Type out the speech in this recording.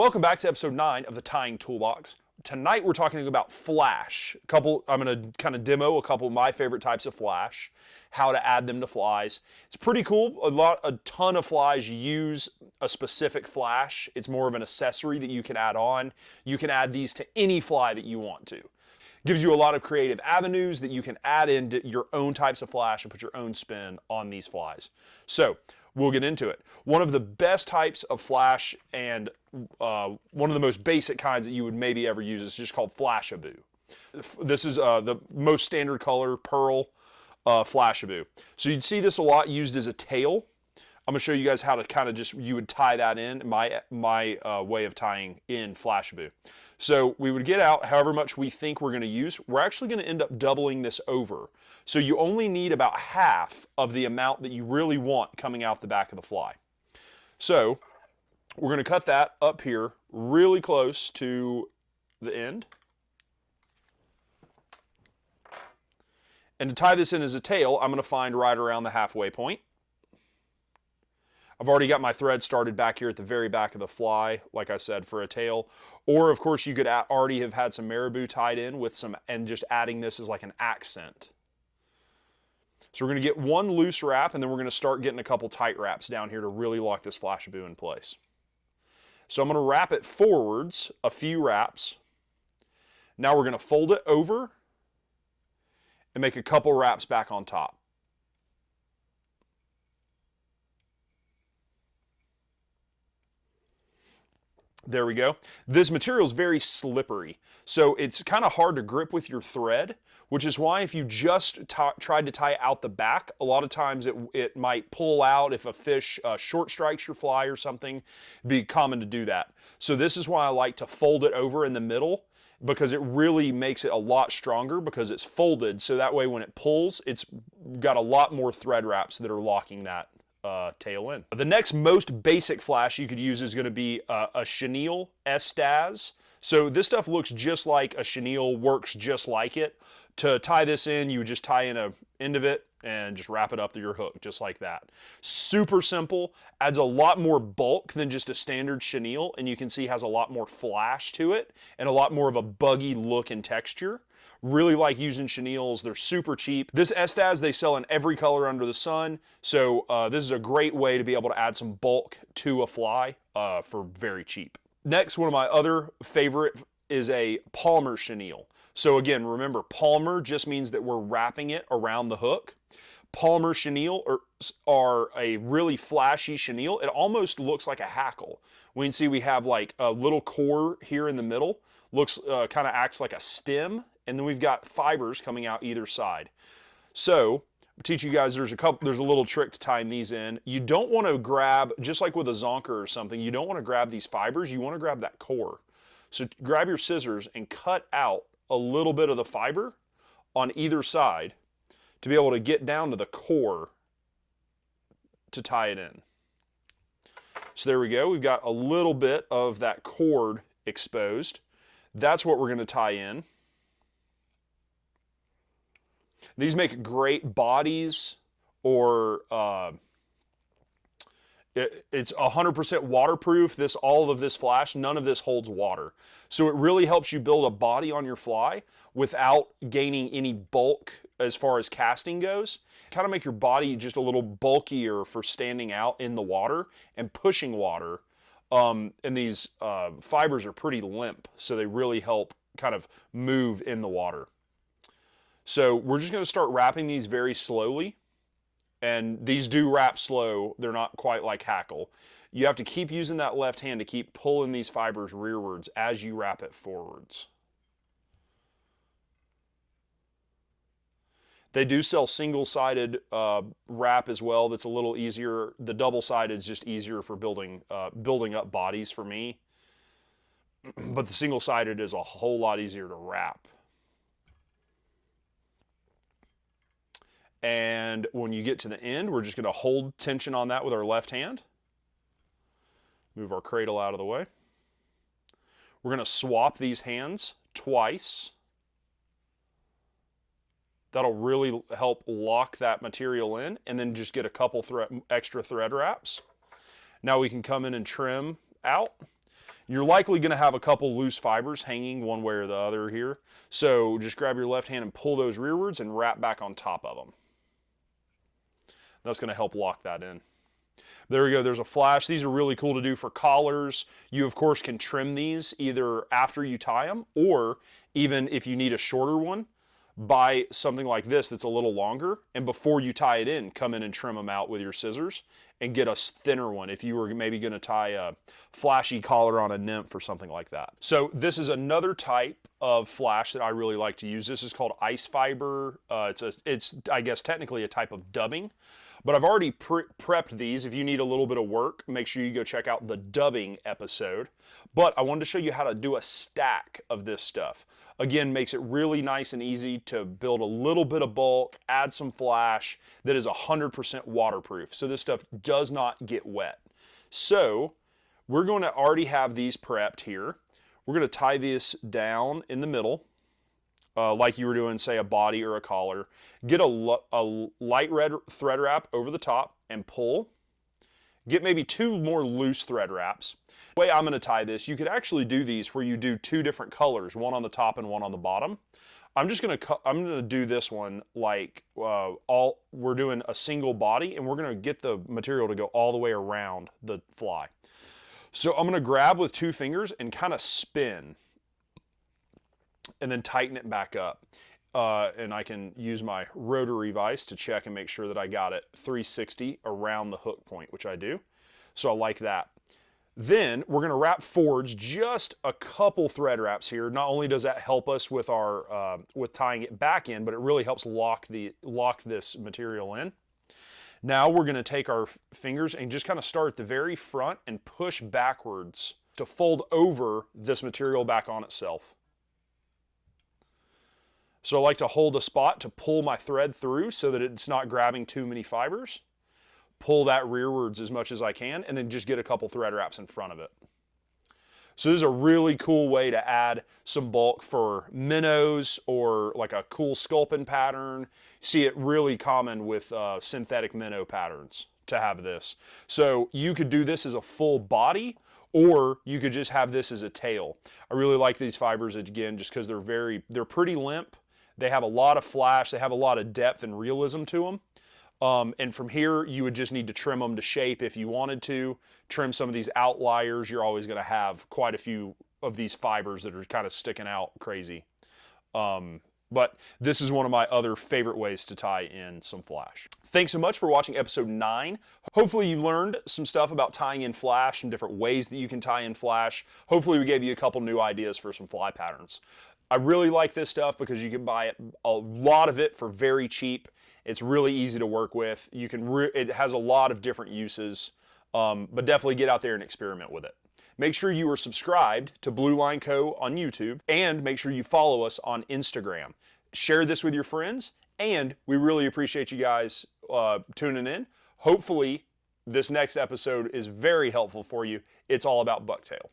Welcome back to episode 9 of the Tying Toolbox. Tonight we're talking about flash. I'm going to kind of demo a couple of my favorite types of flash, how to add them to flies. It's pretty cool. A ton of flies use a specific flash. It's more of an accessory that you can add on. You can add these to any fly that you want to. Gives you a lot of creative avenues that you can add into your own types of flash and put your own spin on these flies. So we'll get into it. One of the best types of flash and one of the most basic kinds that you would maybe ever use is just called Flashaboo. This is the most standard color pearl Flashaboo. So you'd see this a lot used as a tail. I'm going to show you guys how to kind of you would tie that in, my way of tying in Flashaboo. So we would get out however much we think we're going to use. We're actually going to end up doubling this over. So you only need about half of the amount that you really want coming out the back of the fly. So we're going to cut that up here really close to the end. And to tie this in as a tail, I'm going to find right around the halfway point. I've already got my thread started back here at the very back of the fly, like I said, for a tail. Or, of course, you could already have had some marabou tied in with some, and just adding this as like an accent. So we're going to get one loose wrap, and then we're going to start getting a couple tight wraps down here to really lock this Flashaboo in place. So I'm going to wrap it forwards a few wraps. Now we're going to fold it over and make a couple wraps back on top. There we go. This material is very slippery, so it's kind of hard to grip with your thread, which is why if you just tried to tie out the back, a lot of times it might pull out if a fish short strikes your fly or something. It'd be common to do that. So this is why I like to fold it over in the middle, because it really makes it a lot stronger because it's folded, so that way when it pulls, it's got a lot more thread wraps that are locking that tail in. The next most basic flash you could use is going to be a Chenille S-Staz. So this stuff looks just like a Chenille, works just like it. To tie this in, you would just tie in a end of it and just wrap it up to your hook, just like that. Super simple, adds a lot more bulk than just a standard Chenille, and you can see has a lot more flash to it and a lot more of a buggy look and texture. Really like using Chenilles. They're super cheap. This S-Staz, they sell in every color under the sun, so this is a great way to be able to add some bulk to a fly for very cheap. Next, one of my other favorite is a Palmer Chenille. So again, remember, Palmer just means that we're wrapping it around the hook. Palmer Chenille are a really flashy chenille. It almost looks like a hackle. We can see we have like a little core here in the middle. Looks kind of acts like a stem, and then we've got fibers coming out either side. So I'll teach you guys, there's a little trick to tying these in. You don't want to grab, just like with a zonker or something, you don't want to grab these fibers, you want to grab that core. So grab your scissors and cut out a little bit of the fiber on either side to be able to get down to the core to tie it in. So there we go, we've got a little bit of that cord exposed. That's what we're going to tie in. These make great bodies, or it's 100% waterproof. All of this flash, none of this holds water. So it really helps you build a body on your fly without gaining any bulk as far as casting goes. Kind of make your body just a little bulkier for standing out in the water and pushing water. And these fibers are pretty limp, so they really help kind of move in the water. So we're just going to start wrapping these very slowly. And these do wrap slow. They're not quite like hackle. You have to keep using that left hand to keep pulling these fibers rearwards as you wrap it forwards. They do sell single-sided wrap as well. That's a little easier. The double-sided is just easier for building up bodies for me. But the single-sided is a whole lot easier to wrap. And when you get to the end, we're just going to hold tension on that with our left hand. Move our cradle out of the way. We're going to swap these hands twice. That'll really help lock that material in, and then just get a couple extra thread wraps. Now we can come in and trim out. You're likely going to have a couple loose fibers hanging one way or the other here. So just grab your left hand and pull those rearwards and wrap back on top of them. That's going to help lock that in. There we go, there's a flash. These are really cool to do for collars. You, of course, can trim these either after you tie them, or even if you need a shorter one, buy something like this that's a little longer, and before you tie it in, come in and trim them out with your scissors and get a thinner one if you were maybe going to tie a flashy collar on a nymph or something like that. So this is another type of flash that I really like to use. This is called ice fiber. It's I guess technically a type of dubbing. But I've already prepped these. If you need a little bit of work, make sure you go check out the dubbing episode. But I wanted to show you how to do a stack of this stuff. Again, makes it really nice and easy to build a little bit of bulk, add some flash that is 100% waterproof. So this stuff does not get wet. So we're going to already have these prepped here. We're going to tie this down in the middle. Like you were doing, say, a body or a collar. Get a light red thread wrap over the top and pull. Get maybe 2 more loose thread wraps. The way I'm going to tie this, you could actually do these where you do 2 different colors, one on the top and one on the bottom. I'm going to do this one like we're doing a single body, and we're going to get the material to go all the way around the fly. So I'm going to grab with 2 fingers and kind of spin, and then tighten it back up. And I can use my rotary vise to check and make sure that I got it 360 around the hook point, which I do. So I like that. Then we're going to wrap forwards just a couple thread wraps here. Not only does that help us with our with tying it back in, but it really helps lock this material in. Now we're going to take our fingers and just kind of start at the very front and push backwards to fold over this material back on itself. So I like to hold a spot to pull my thread through so that it's not grabbing too many fibers. Pull that rearwards as much as I can, and then just get a couple thread wraps in front of it. So this is a really cool way to add some bulk for minnows or like a cool sculpin pattern. See it really common with synthetic minnow patterns to have this. So you could do this as a full body, or you could just have this as a tail. I really like these fibers again just because they're pretty limp. They have a lot of flash, they have a lot of depth and realism to them. And from here, you would just need to trim them to shape if you wanted to. Trim some of these outliers. You're always going to have quite a few of these fibers that are kind of sticking out crazy. But this is one of my other favorite ways to tie in some flash. Thanks so much for watching episode 9. Hopefully you learned some stuff about tying in flash, some different ways that you can tie in flash. Hopefully we gave you a couple new ideas for some fly patterns. I really like this stuff because you can buy a lot of it for very cheap. It's really easy to work with. It has a lot of different uses, but definitely get out there and experiment with it. Make sure you are subscribed to BlueLineCo on YouTube, and make sure you follow us on Instagram. Share this with your friends, and we really appreciate you guys tuning in. Hopefully, this next episode is very helpful for you. It's all about bucktail.